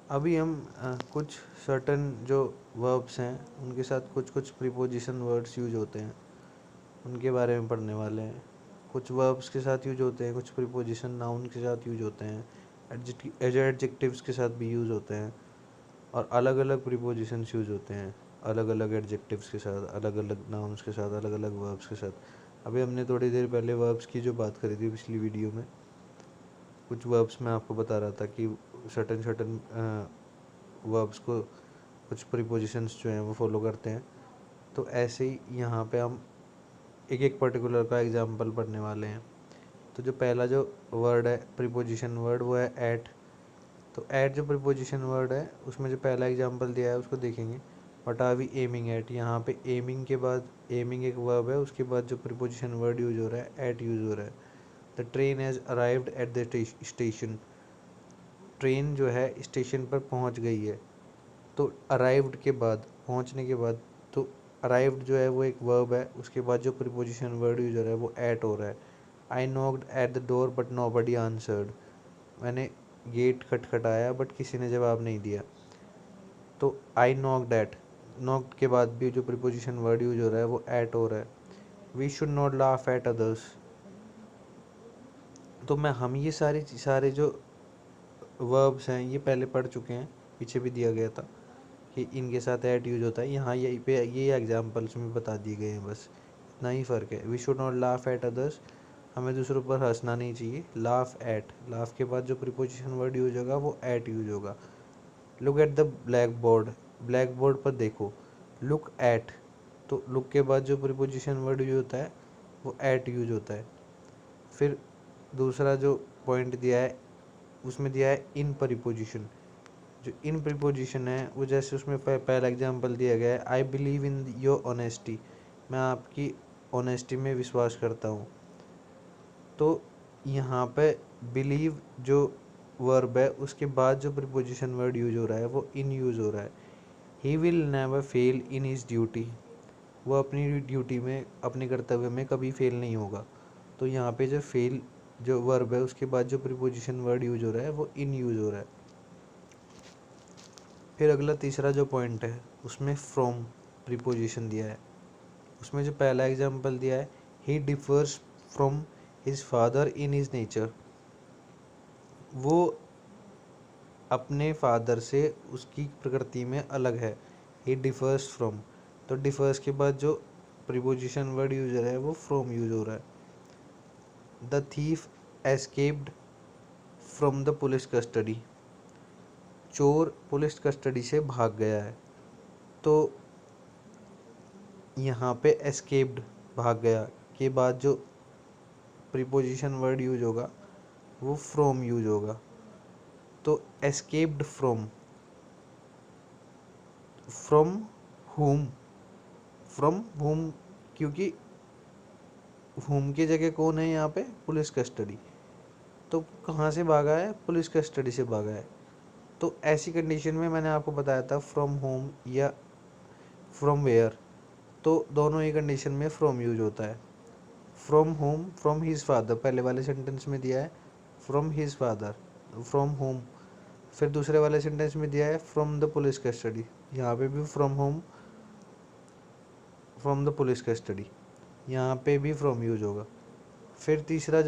अभी हम कुछ सर्टेन जो वर्ब्स हैं उनके साथ कुछ कुछ प्रीपोजिशन वर्ड्स यूज होते हैं उनके बारे में पढ़ने वाले हैं। कुछ वर्ब्स के साथ यूज होते हैं, कुछ प्रीपोजिशन नाउन के साथ यूज होते हैं, एडजेक्टिव्स के साथ भी यूज होते हैं, और अलग अलग प्रीपोजिशंस यूज होते हैं अलग अलग एडजेक्टिव्स के साथ, अलग अलग नाउन्स के साथ, अलग अलग वर्ब्स के साथ। अभी हमने थोड़ी देर पहले वर्ब्स की जो बात करी थी पिछली वीडियो में, कुछ वर्ब्स मैं आपको बता रहा था कि सर्टेन वर्ब्स को कुछ प्रीपोजिशंस जो हैं वो फॉलो करते हैं। तो ऐसे ही यहाँ पे हम एक एक पर्टिकुलर का एग्जांपल पढ़ने वाले हैं। तो जो पहला जो वर्ड है प्रीपोजिशन वर्ड वो है एट। तो एट जो प्रीपोजिशन वर्ड है उसमें जो पहला एग्जांपल दिया है उसको देखेंगे। What are we aiming at. यहाँ पे एमिंग के बाद, एमिंग एक वर्ब है, उसके बाद जो प्रीपोजिशन वर्ड यूज हो रहा है एट यूज हो रहा है। The train has arrived at the station. Train जो है स्टेशन पर पहुँच गई है। तो अराइव्ड के बाद, पहुँचने के बाद, तो अराइव्ड जो है वो एक वर्ब है, उसके बाद जो प्रीपोजिशन वर्ड यूज हो रहा है वो एट हो रहा है। I knocked at the door but nobody answered. मैंने गेट खटखटाया बट किसी ने जवाब नहीं दिया। तो आई नॉक्ड एट, नॉक्ड के बाद भी जो प्रीपोजिशन वर्ड यूज हो रहा है वो एट हो रहा है। We should not laugh at others. तो हम ये सारे जो वर्ब्स हैं ये पहले पढ़ चुके हैं, पीछे भी दिया गया था कि इनके साथ एट यूज होता है। यहाँ यहीं पे ये एग्जाम्पल्स में बता दिए गए हैं, बस इतना ही फ़र्क है। We should not laugh at others, हमें दूसरों पर हंसना नहीं चाहिए। लाफ एट, लाफ के बाद जो प्रीपोजिशन वर्ड यूज होगा वो एट यूज होगा। Look at the black board, black board पर देखो। लुक एट, तो लुक के बाद जो प्रीपोजिशन वर्ड यूज होता है वो एट यूज होता है। फिर दूसरा जो पॉइंट दिया है उसमें दिया है इन प्रीपोजिशन। जो इन प्रीपोजिशन है वो जैसे उसमें पहला एग्जांपल दिया गया है, I believe in your honesty. मैं आपकी ऑनेस्टी में विश्वास करता हूँ। तो यहाँ पे बिलीव जो वर्ब है उसके बाद जो प्रीपोजिशन वर्ड यूज हो रहा है वो इन यूज हो रहा है। He will never fail in his duty. वो अपनी ड्यूटी में, अपने कर्तव्य में कभी फेल नहीं होगा। तो यहाँ पे जो फेल जो वर्ब है उसके बाद जो प्रीपोजिशन वर्ड यूज हो रहा है वो इन यूज हो रहा है। फिर अगला तीसरा जो पॉइंट है उसमें फ्रॉम प्रीपोजिशन दिया है। उसमें जो पहला एग्जांपल दिया है, he differs from his father in his nature. वो अपने फादर से उसकी प्रकृति में अलग है। ही डिफर्स फ्रॉम, तो डिफर्स के बाद जो प्रीपोजिशन वर्ड यूज हो रहा है वो फ्रॉम यूज हो रहा है। The thief escaped from the police custody. चोर पुलिस कस्टडी से भाग गया है। तो यहाँ पे एस्केप्ड, भाग गया, के बाद जो प्रीपोजिशन वर्ड यूज होगा वो फ्रॉम यूज होगा। तो escaped from, from home, from home, क्योंकि होम की जगह कौन है यहाँ पे, पुलिस कस्टडी। तो कहाँ से भागा है, पुलिस कस्टडी से भागा है। तो ऐसी कंडीशन में मैंने आपको बताया था फ्रॉम होम या फ्रॉम वेयर, तो दोनों ही कंडीशन में फ्रॉम यूज होता है। From home, from his father, पहले वाले सेंटेंस में दिया है from his father, from home. फिर दूसरे वाले सेंटेंस में दिया है फ्रॉम द पुलिस कस्टडी, यहाँ पे भी from home, from the police custody, यहाँ पे भी फ्रॉम यूज होगा। फिर तीसरा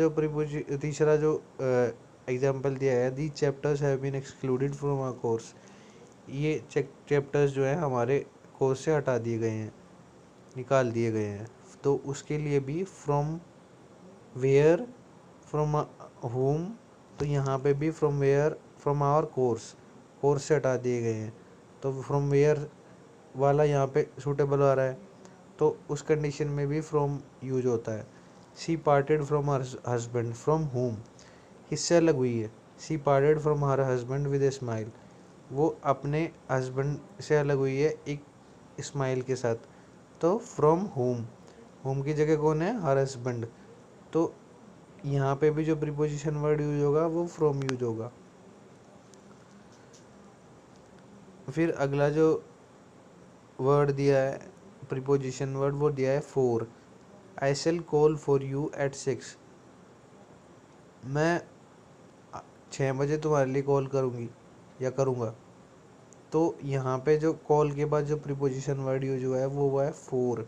जो एग्जांपल दिया है, the chapters have been excluded from our course. ये चैप्टर्स जो है हमारे कोर्स से हटा दिए गए हैं, निकाल दिए गए हैं। तो उसके लिए भी फ्रॉम वेयर, फ्रॉम होम, तो यहाँ पे भी from where, from our course, course से हटा दिए गए हैं। तो फ्रॉम वेयर वाला यहाँ पे सूटेबल आ रहा है, तो उस कंडीशन में भी फ्रॉम यूज होता है। She parted from her husband, from home, किससे अलग हुई है, she parted from her husband with a smile. वो अपने हस्बैंड से अलग हुई है एक स्माइल के साथ। तो फ्रॉम होम, होम की जगह कौन है, हर हस्बैंड। तो यहाँ पे भी जो प्रीपोजिशन वर्ड यूज होगा वो फ्रॉम यूज होगा। फिर अगला जो वर्ड दिया है प्रीपोजिशन वर्ड वो दिया है for. I shall call for you at 6। मैं 6 बजे तुम्हारे लिए कॉल करूँगी या करूँगा। तो यहाँ पे जो कॉल के बाद जो प्रीपोजिशन वर्ड यूज हुआ है वो हुआ है फॉर।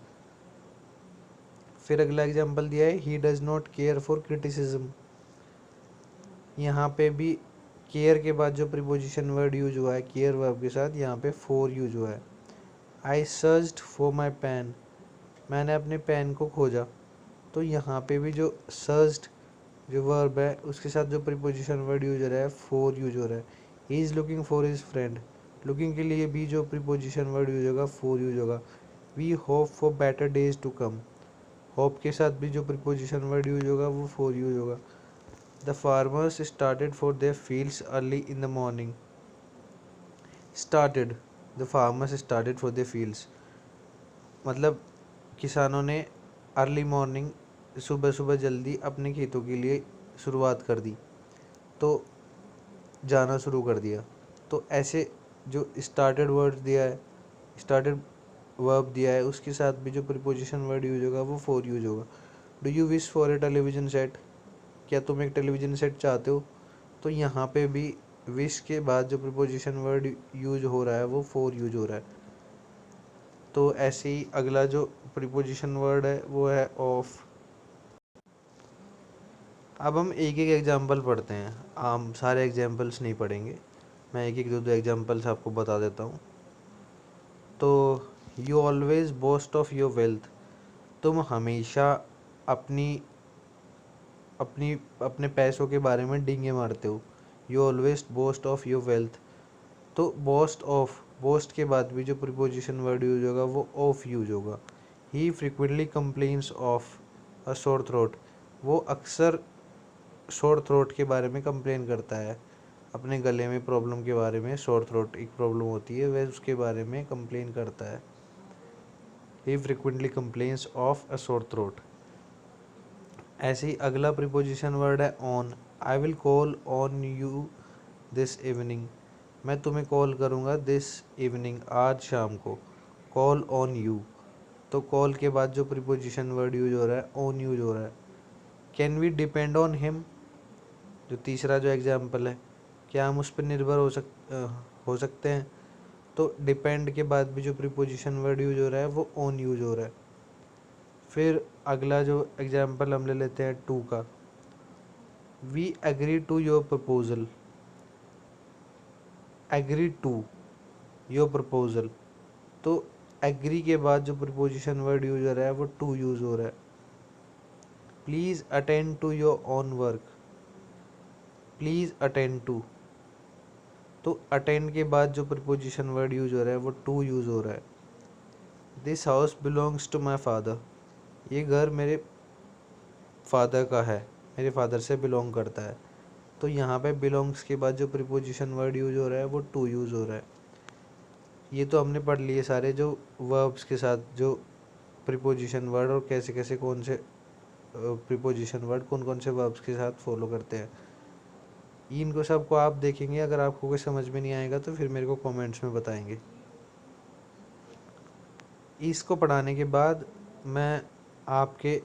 फिर अगला एग्जांपल दिया है, he does not care for criticism. यहाँ पे भी केयर के बाद जो प्रीपोजिशन वर्ड यूज हुआ है केयर वर्ब के साथ, यहाँ पे फॉर यूज हुआ है। आई सर्च्ड फॉर माई पेन, मैंने अपने पेन को खोजा। तो यहाँ पे भी जो सर्च्ड जो वर्ब है उसके साथ जो प्रीपोजिशन वर्ड यूज हो रहा है फॉर यूज हो रहा है। He is looking for his friend, looking के लिए भी जो प्रीपोजिशन वर्ड यूज होगा फॉर यूज होगा। We hope for better days to come, hope के साथ भी जो प्रीपोजिशन वर्ड यूज होगा वो फॉर यूज होगा। The farmers started for their fields early in the morning. Started, the farmers started for their fields, मतलब किसानों ने अर्ली मॉर्निंग सुबह सुबह जल्दी अपने खेतों के लिए शुरुआत कर दी, तो जाना शुरू कर दिया। तो ऐसे जो स्टार्टेड वर्ड दिया है, स्टार्टेड वर्ब दिया है, उसके साथ भी जो प्रीपोजिशन वर्ड यूज होगा वो फॉर यूज होगा। Do you wish for a television set, क्या तुम एक टेलीविजन सेट चाहते हो? तो यहाँ पे भी विश के बाद जो प्रीपोजिशन वर्ड यूज हो रहा है वो फॉर यूज हो रहा है। तो ऐसे ही अगला जो प्रीपोजिशन वर्ड है वो है ऑफ। अब हम एक एक एग्जांपल पढ़ते हैं, हम सारे एग्जांपल्स नहीं पढ़ेंगे, मैं एक एक दो दो एग्जांपल्स आपको बता देता हूँ। तो you always boast of your wealth, तुम हमेशा अपनी अपनी अपने पैसों के बारे में डींगे मारते हो। You always boast of your wealth, तो बोस्ट ऑफ, बोस्ट के बाद भी जो प्रीपोजिशन वर्ड यूज होगा वो ऑफ यूज होगा। He frequently complains of a sore throat, वो अक्सर शोर थ्रोट के बारे में कंप्लेन करता है, अपने गले में प्रॉब्लम के बारे में। शोर थ्रोट एक प्रॉब्लम होती है, वह उसके बारे में कंप्लेन करता है। ही फ्रिक्वेंटली कंप्लेन्स ऑफ अ शोर थ्रोट। ऐसे ही अगला प्रीपोजिशन वर्ड है on. I will call on you this evening, मैं तुम्हें कॉल करूँगा दिस इवनिंग, आज शाम को। कॉल ऑन यू, तो कॉल के बाद जो प्रीपोजिशन वर्ड यूज हो रहा है ऑन यूज हो रहा है। Can we depend on him, जो तीसरा जो एग्जाम्पल है, क्या हम उस पर निर्भर हो सकते हैं? तो डिपेंड के बाद भी जो प्रीपोजिशन वर्ड यूज हो रहा है वो ऑन यूज हो रहा है। फिर अगला जो एग्जाम्पल हम ले लेते हैं टू का, we agree to your proposal. Agree to your proposal, तो एग्री के बाद जो प्रीपोजिशन वर्ड यूज हो रहा है वो टू यूज हो रहा है। Please attend to your own work, please attend to, तो अटेंड के बाद जो प्रीपोजिशन वर्ड यूज हो रहा है वो टू यूज हो रहा है। This house belongs to my father, ये घर मेरे फादर का है, मेरे फादर से बिलोंग करता है। तो यहाँ पे बिलोंग्स के बाद जो प्रीपोजिशन वर्ड यूज हो रहा है वो टू यूज हो रहा है। ये तो हमने पढ़ लिए सारे जो वर्ब्स के साथ जो प्रीपोजिशन वर्ड, और कैसे कैसे कौन से प्रीपोजिशन वर्ड कौन कौन से वर्ब्स के साथ फॉलो करते हैं। इनको सबको आप देखेंगे, अगर आपको कोई समझ में नहीं आएगा तो फिर मेरे को कमेंट्स में बताएंगे। इसको पढ़ाने के बाद मैं आपके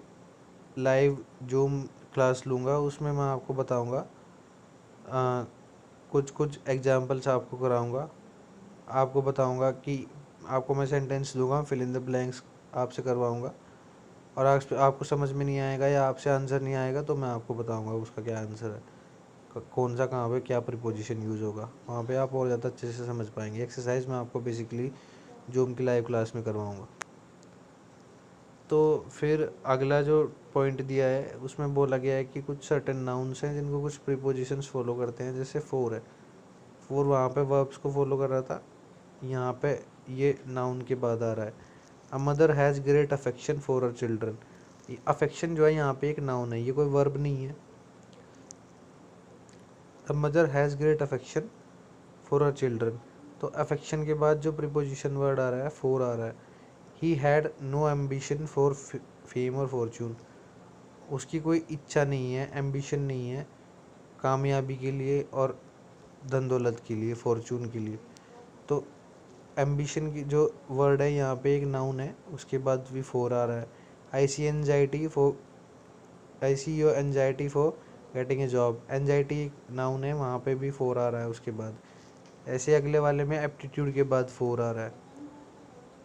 लाइव जूम क्लास लूँगा, उसमें मैं आपको बताऊँगा, कुछ कुछ एग्जांपल्स आपको कराऊँगा, आपको बताऊँगा कि आपको मैं सेंटेंस दूँगा, फिल इन द ब्लैंक्स आपसे करवाऊँगा, और आपको समझ में नहीं आएगा या आपसे आंसर नहीं आएगा तो मैं आपको बताऊँगा उसका क्या आंसर है, कौन सा कहाँ पे क्या प्रीपोजिशन यूज़ होगा, वहाँ पे आप और ज़्यादा अच्छे से समझ पाएंगे। एक्सरसाइज मैं आपको बेसिकली जूम की लाइव क्लास में करवाऊँगा। तो फिर अगला जो पॉइंट दिया है उसमें बोला गया है कि कुछ सर्टेन नाउन्स हैं जिनको कुछ प्रीपोजिशंस फॉलो करते हैं, जैसे फोर है। फोर वहाँ पे वर्ब्स को फॉलो कर रहा था, यहाँ पे ये नाउन के बाद आ रहा है। A mother has great affection for her children, affection जो है यहाँ पे एक नाउन है, ये कोई वर्ब नहीं है। The mother has great affection for her children, तो अफेक्शन के बाद जो प्रीपोजिशन वर्ड आ रहा है फॉर आ रहा है। He had no ambition for fame और फॉर्चून, उसकी कोई इच्छा नहीं है, एम्बिशन नहीं है कामयाबी के लिए और धन दौलत के लिए, फॉर्चून के लिए। तो एम्बिशन की जो वर्ड है यहाँ पे एक नाउन है, उसके बाद भी फोर आ रहा है। I see your anxiety for getting a job, anxiety एक नाउन है, वहाँ पे भी फोर आ रहा है उसके बाद। ऐसे अगले वाले में एप्टीट्यूड के बाद फोर आ रहा है।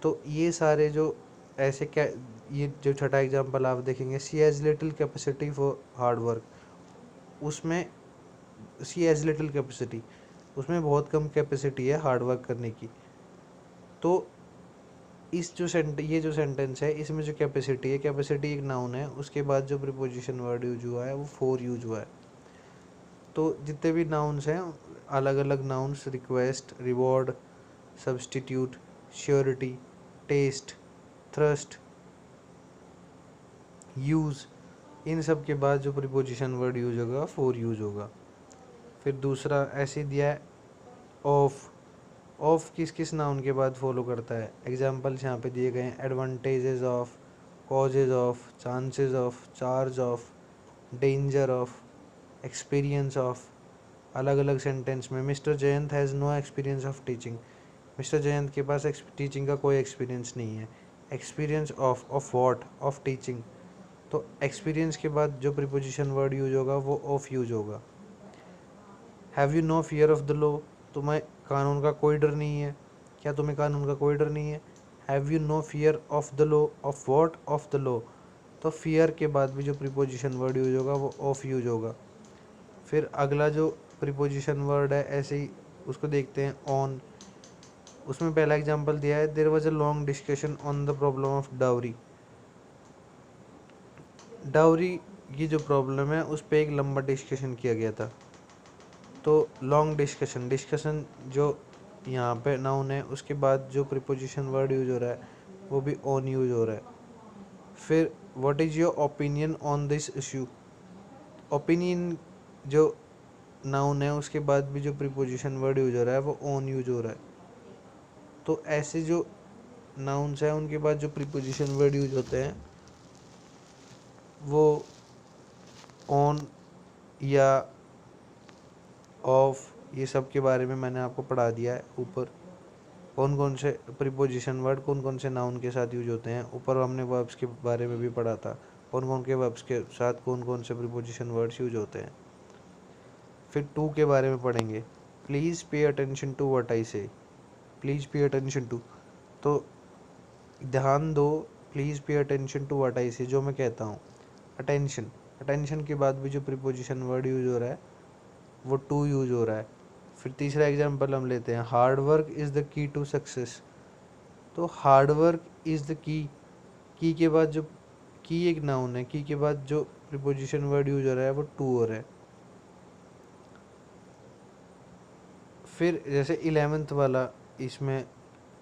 तो ये सारे जो ऐसे क्या, ये जो छठा एग्जाम्पल आप देखेंगे, she has little capacity for hard work, उसमें सी हैज़ लिटिल कैपेसिटी, उसमें बहुत कम कैपेसिटी है हार्ड वर्क करने की। तो इस जो ये जो सेंटेंस है, इसमें जो कैपेसिटी है, कैपेसिटी एक नाउन है, उसके बाद जो प्रीपोजिशन वर्ड यूज हुआ है वो फोर यूज हुआ है। तो जितने भी नाउन्स हैं, अलग अलग nouns, request, reward, substitute, surety, test, thrust, use, इन सब के बाद जो प्रीपोजिशन वर्ड यूज होगा फोर यूज होगा। फिर दूसरा ऐसे दिया है ऑफ। ऑफ किस किस नाउन के बाद फॉलो करता है? एग्जाम्पल्स यहाँ पे दिए गए हैं, advantages of, causes of, chances of, charge of, danger of, experience of. अलग अलग सेंटेंस में Mr Jayant has no experience of teaching, Mr Jayant के पास टीचिंग का कोई एक्सपीरियंस नहीं है। Experience of what? Of teaching. तो एक्सपीरियंस के बाद जो प्रीपोजिशन वर्ड यूज होगा वो ऑफ यूज होगा। Have you no fear of the law, तुम्हें कानून का कोई डर नहीं है? क्या तुम्हें कानून का कोई डर नहीं है? Have you no fear of the law, of what? Of the law. तो फियर के बाद भी जो प्रीपोजिशन वर्ड यूज होगा वो ऑफ यूज होगा। फिर अगला जो प्रीपोजिशन वर्ड है ऐसे ही उसको देखते हैं, ऑन। उसमें पहला एग्जांपल दिया है, there was a long discussion on the problem of dowry. Dowry की जो प्रॉब्लम है उस पर एक लंबा डिस्कशन किया गया था। तो लॉन्ग डिस्कशन, डिस्कशन जो यहाँ पे नाउन है, उसके बाद जो प्रीपोजिशन वर्ड यूज हो रहा है वो भी ऑन यूज हो रहा है। फिर what is your opinion on this issue, opinion जो नाउन है उसके बाद भी जो प्रीपोजिशन वर्ड यूज हो रहा है वो ऑन यूज हो रहा है। तो ऐसे जो नाउन्स हैं उनके बाद जो प्रीपोजिशन वर्ड यूज होते हैं वो ऑन या ऑफ, ये सब के बारे में मैंने आपको पढ़ा दिया है ऊपर। कौन कौन से प्रीपोजिशन वर्ड कौन कौन से नाउन के साथ यूज होते हैं, ऊपर हमने वर्ब्स के बारे में भी पढ़ा था, कौन कौन के वर्ब्स के साथ कौन कौन से प्रीपोजिशन वर्ड्स यूज होते हैं। फिर टू के बारे में पढ़ेंगे, please pay attention to what I से, प्लीज़ पे अटेंशन टू, तो ध्यान दो, please pay attention to what I से, जो मैं कहता हूँ। अटेंशन, अटेंशन के बाद भी जो प्रीपोजिशन वर्ड यूज हो रहा है वो टू यूज हो रहा है। फिर तीसरा एग्जांपल हम लेते हैं, hard work is the key to success. तो hard work is the key के बाद जो, की एक नाउन है, की के बाद जो प्रीपोजिशन वर्ड यूज हो रहा है वो टू हो रहा है। फिर जैसे 11th वाला इसमें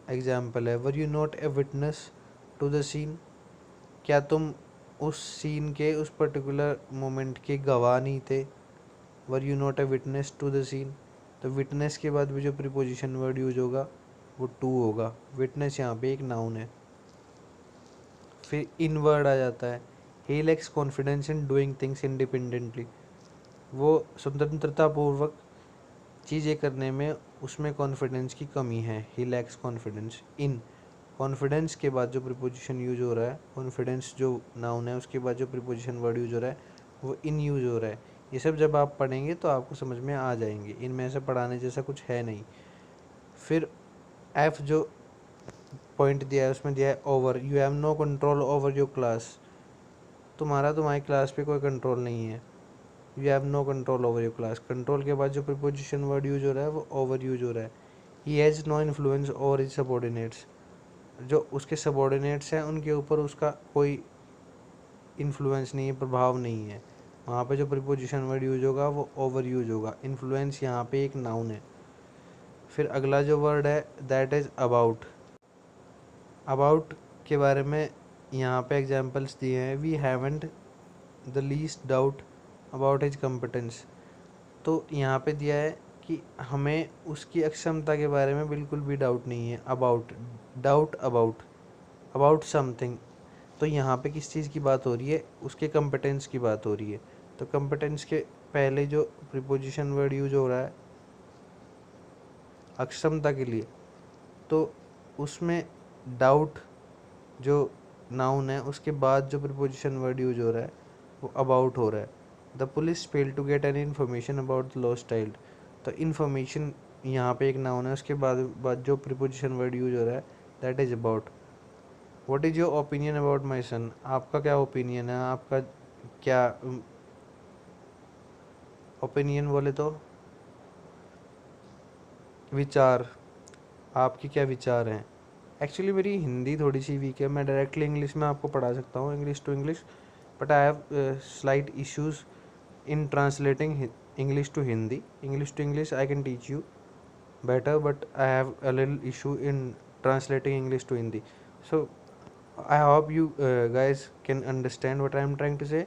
एग्जाम्पल है, were you not a witness to the scene, क्या तुम उस सीन के, उस पर्टिकुलर मोमेंट के गवाह नहीं थे? Were you not a witness to the scene. तो विटनेस के बाद भी जो प्रीपोजिशन वर्ड यूज होगा वो टू होगा। विटनेस यहाँ पे एक नाउन है। फिर इन वर्ड आ जाता है, he lacks confidence in doing things independently, वो स्वतंत्रतापूर्वक चीज़ें करने में उसमें कॉन्फिडेंस की कमी है। He lacks confidence in, confidence के बाद जो प्रीपोजिशन यूज हो रहा है, कॉन्फिडेंस जो नाउन है उसके बाद जो प्रीपोजिशन वर्ड यूज हो रहा है वो इन यूज हो रहा है। ये सब जब आप पढ़ेंगे तो आपको समझ में आ जाएंगे, इनमें से पढ़ाने जैसा कुछ है नहीं। फिर एफ जो पॉइंट दिया है उसमें दिया है over, you have no control over your class, तुम्हारी क्लास पे कोई कंट्रोल नहीं है। You have no control over your class, control के बाद जो प्रीपोजिशन वर्ड यूज हो रहा है वो ओवर यूज हो रहा है। He has no influence over his subordinates, जो उसके सबॉर्डिनेट्स हैं उनके ऊपर उसका कोई इन्फ्लुएंस नहीं है, प्रभाव नहीं है। वहाँ पे जो प्रीपोजिशन वर्ड यूज होगा वो ओवर यूज होगा। इन्फ्लुएंस यहाँ पे एक नाउन है। फिर अगला जो वर्ड है दैट इज़ अबाउट। अबाउट के बारे में यहाँ पे एग्जांपल्स दिए हैं, we haven't the least doubt about his competence. तो यहाँ पे दिया है कि हमें उसकी अक्षमता के बारे में बिल्कुल भी डाउट नहीं है। About, doubt about something. तो यहाँ पे किस चीज़ की बात हो रही है? उसके कॉम्पिटेंस की बात हो रही है। तो कॉम्पिटेंस के पहले जो प्रीपोजिशन वर्ड यूज हो रहा है अक्षमता के लिए, तो उसमें डाउट जो नाउन है उसके बाद जो प्रीपोजिशन वर्ड यूज हो रहा है वो अबाउट हो रहा है। The police fail to get any information about the lost child. तो इन्फॉर्मेशन यहाँ पे एक नाउन है, उसके बाद जो प्रीपोजिशन वर्ड यूज हो रहा है that is about. What is your opinion about my son, आपका क्या ओपिनियन है, आपका क्या ओपिनियन बोले तो विचार, आपके क्या विचार हैं। एक्चुअली मेरी हिंदी थोड़ी सी वीक है, मैं डायरेक्टली इंग्लिश में आपको पढ़ा सकता हूँ, English to English, but I have slight issues in translating English to Hindi. English to English I can teach you better, but I have a little issue in translating English to Hindi. So I hope you guys can understand what I am trying to say.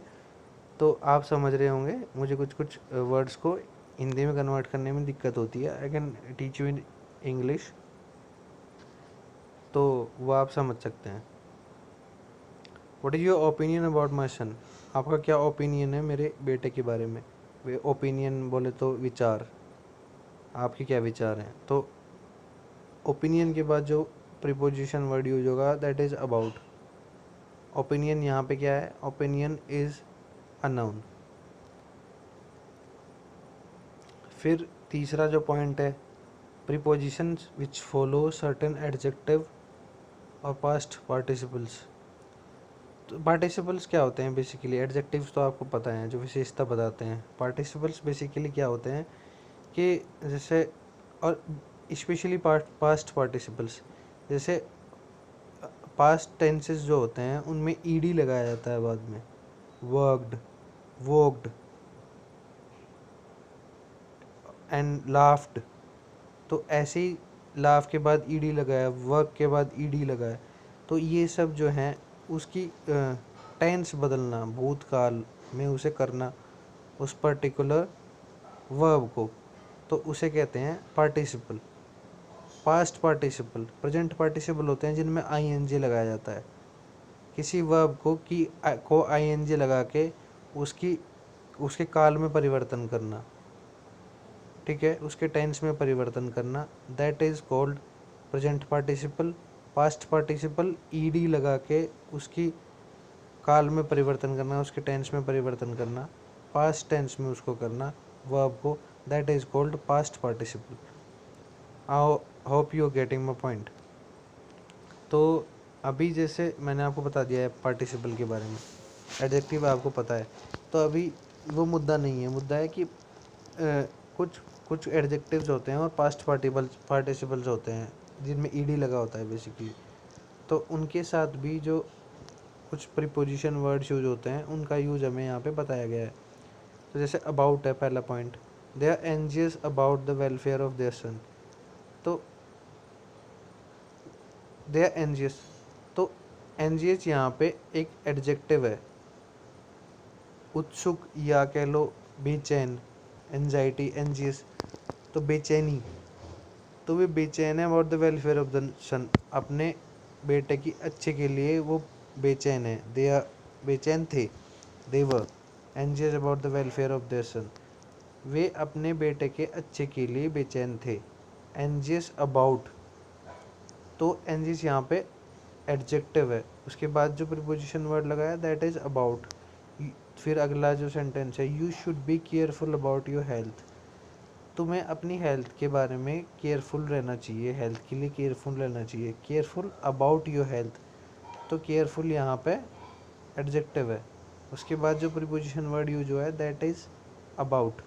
तो आप समझ रहे होंगे, मुझे कुछ कुछ words को हिंदी में कन्वर्ट करने में दिक्कत होती है। I can teach you in English, तो वो आप समझ सकते हैं। What is your opinion about my son, आपका क्या ओपिनियन है मेरे बेटे के बारे में। ओपिनियन बोले तो विचार, आपके क्या विचार हैं। तो ओपिनियन के बाद जो प्रीपोजिशन वर्ड यूज होगा दैट इज़ अबाउट। ओपिनियन यहाँ पे क्या है, ओपिनियन इज़ अ नाउन। फिर तीसरा जो पॉइंट है, प्रीपोजिशंस विच फॉलो सर्टेन एडजेक्टिव और पास्ट पार्टिसिपल्स। तो पार्टिसिपल्स क्या होते हैं बेसिकली, एडजेक्टिव्स तो आपको पता है जो विशेषता बताते हैं। पार्टिसिपल्स बेसिकली क्या होते हैं कि जैसे, और स्पेशली पास्ट पार्टिसिपल्स, जैसे पास्ट टेंसेस जो होते हैं उनमें ईडी लगाया जाता है बाद में, वर्कड, वोक्ड एंड लाफ्ड। तो ऐसे ही लाफ के बाद ईडी लगाया, वर्क के बाद ईडी लगाया, तो ये सब जो हैं उसकी टेंस बदलना, भूतकाल में उसे करना उस पर्टिकुलर वर्ब को, तो उसे कहते हैं participle. Past participle, present participle होते हैं जिनमें आईएनजी लगाया जाता है। किसी वर्ब को आईएनजी लगा के उसके काल में परिवर्तन करना, ठीक है, उसके टेंस में परिवर्तन करना, that is called present participle. Past participle ED लगा के उसकी काल में परिवर्तन करना, उसके टेंस में परिवर्तन करना, पास्ट टेंस में उसको करना वर्ब को, that is called past participle. I hope you are getting my point. तो अभी जैसे मैंने आपको बता दिया है पार्टिसिपल के बारे में, एडजेक्टिव आपको पता है, तो अभी वो मुद्दा नहीं है। मुद्दा है कि कुछ कुछ एडजेक्टिव्स होते हैं और पास्ट पार्टिसिपल्स होते हैं जिनमें ईडी लगा होता है बेसिकली, तो उनके साथ भी जो कुछ प्रीपोजिशन वर्ड्स यूज होते हैं उनका यूज हमें यहाँ पे बताया गया है। तो जैसे अबाउट है पहला point, they are anxious about the welfare of their son. तो दे आर एंजियस, तो एंजियस यहाँ पे एक एडजेक्टिव है, उत्सुक या कह लो बेचैन, एंजाइटी, एंजियस तो बेचैनी, तो वे बेचैन है about the welfare of the son, अपने बेटे की अच्छे के लिए वो बेचैन है। दे आर बेचैन थे, they were anxious about the welfare of their son, वे अपने बेटे के अच्छे के लिए बेचैन थे। एंजियस अबाउट, तो एंजियस यहाँ पे एडजेक्टिव है, उसके बाद जो प्रीपोजिशन वर्ड लगाया दैट इज़ अबाउट। फिर अगला जो सेंटेंस है, you should be careful about your health, तुम्हें अपनी हेल्थ के बारे में केयरफुल रहना चाहिए, हेल्थ के लिए केयरफुल रहना चाहिए। केयरफुल अबाउट योर हेल्थ, तो केयरफुल यहाँ पे एडजेक्टिव है, उसके बाद जो प्रीपोजिशन वर्ड यूज हुआ है दैट इज़ अबाउट।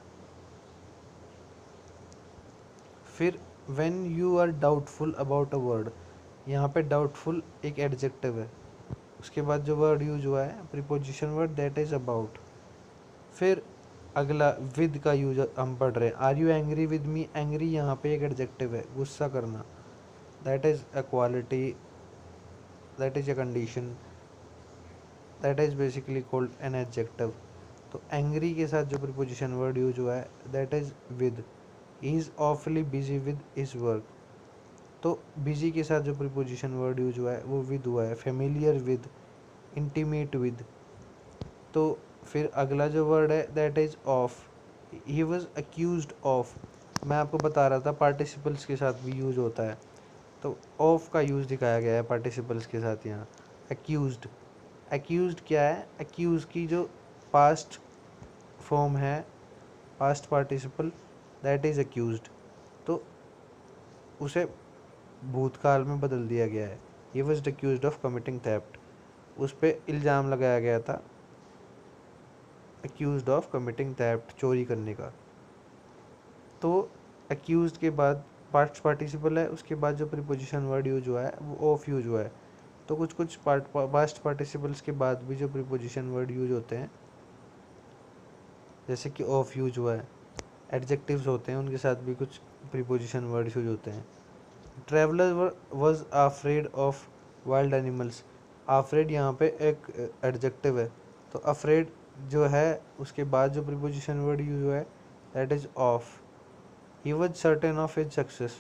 फिर when you are doubtful about a word, यहाँ पे डाउटफुल एक एडजेक्टिव है, उसके बाद जो वर्ड यूज हुआ है preposition word that is about. फिर अगला विद का यूज हम पढ़ रहे हैं, are you angry with me, angry यहाँ पे एक एडजेक्टिव है, गुस्सा करना, that is a quality, that is a condition, that is basically called an adjective. तो एंग्री के साथ जो प्रीपोजिशन वर्ड यूज हुआ है that is with. He is awfully busy with his work, तो बिजी के साथ जो प्रीपोजिशन वर्ड यूज हुआ है वो विद हुआ है, फेमिलियर विद, इंटीमेट विद। तो फिर अगला जो वर्ड है that is of, he was accused of, मैं आपको बता रहा था पार्टिसिपल्स के साथ भी यूज होता है, तो ऑफ का यूज दिखाया गया है पार्टिसिपल्स के साथ यहाँ। अक्यूज्ड, अक्यूज्ड क्या है, अक्यूज की जो पास्ट फॉर्म है, past participle that is accused. तो उसे भूतकाल में बदल दिया गया है। He was accused of committing theft, उस पर इल्ज़ाम लगाया गया था अक्यूज्ड ऑफ कमिटिंग थेफ्ट, चोरी करने का। तो अक्यूज्ड के बाद पास्ट पार्टिसिपल है, उसके बाद जो प्रीपोजिशन वर्ड यूज हुआ है वो ऑफ यूज हुआ है। तो कुछ कुछ पास्ट पार्टिसिपल्स के बाद भी जो प्रीपोजिशन वर्ड यूज होते हैं, जैसे कि ऑफ यूज हुआ है, एडजेक्टिव्स होते हैं उनके साथ भी कुछ प्रीपोजिशन वर्ड यूज होते हैं। Traveller was afraid of wild animals, afraid यहाँ पे एक एडजेक्टिव है, तो अफ्रेड जो है उसके बाद जो प्रीपोजिशन वर्ड यूज हुआ है that is of. He was certain of his success,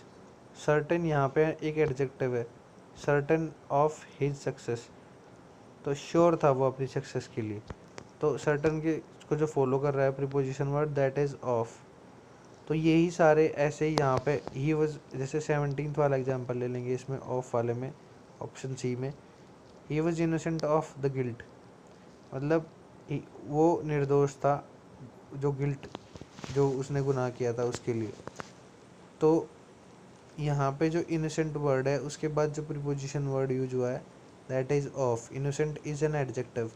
certain यहाँ पे एक एडजेक्टिव है, सर्टेन ऑफ हिज सक्सेस, तो श्योर था वो अपनी सक्सेस के लिए। तो सर्टेन के को जो फॉलो कर रहा है preposition word that is of. तो यही सारे ऐसे ही यहाँ पे ही वॉज, जैसे 17th वाला एग्जांपल ले लेंगे इसमें ऑफ वाले में, ऑप्शन सी में, he was innocent of the guilt, मतलब वो निर्दोष था जो गिल्ट, जो उसने गुनाह किया था उसके लिए। तो यहाँ पे जो इनोसेंट वर्ड है उसके बाद जो प्रीपोजिशन वर्ड यूज हुआ है that is of. Innocent is an adjective,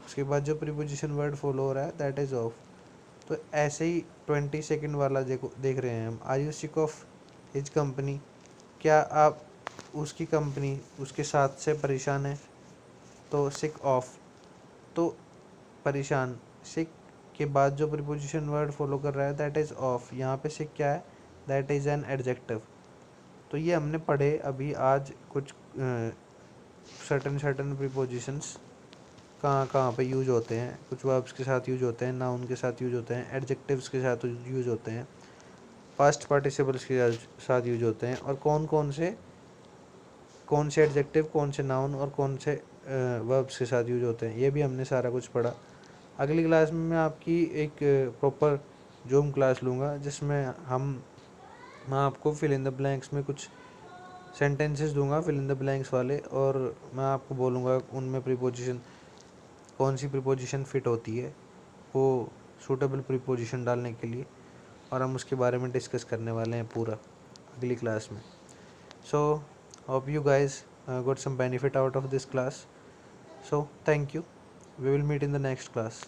उसके बाद जो प्रीपोजिशन वर्ड फॉलो हो रहा है दैट इज ऑफ। तो ऐसे ही 22nd वाला देख रहे हैं हम, are you sick of his company, क्या आप उसकी कंपनी उसके साथ से परेशान है। तो सिक ऑफ, तो परेशान, सिक के बाद जो प्रीपोजिशन वर्ड फॉलो कर रहा है दैट इज ऑफ। यहाँ पे सिक क्या है, दैट इज एन एडजेक्टिव। तो ये हमने पढ़े अभी आज कुछ सर्टन प्रीपोजिशंस कहाँ कहाँ पे यूज होते हैं, कुछ वर्ब्स के साथ यूज होते हैं, नाउन के साथ यूज होते हैं, एडजेक्टिव्स के साथ यूज होते हैं, पास्ट पार्टिसिपल्स के साथ यूज होते हैं, और कौन से एडजेक्टिव, कौन से नाउन और कौन से वर्ब्स के साथ यूज होते हैं, ये भी हमने सारा कुछ पढ़ा। अगली क्लास में मैं आपकी एक प्रॉपर जूम क्लास लूँगा जिसमें मैं आपको फिल इन द ब्लैंक्स में कुछ सेंटेंसेस दूंगा, फिल इन द ब्लैंक्स वाले, और मैं आपको बोलूँगा उनमें प्रीपोजिशन कौन सी प्रीपोजिशन फिट होती है वो सूटेबल प्रीपोजिशन डालने के लिए, और हम उसके बारे में डिस्कस करने वाले हैं पूरा अगली क्लास में। So hope you guys got some benefit out of this class. So thank you, we will meet in the next class.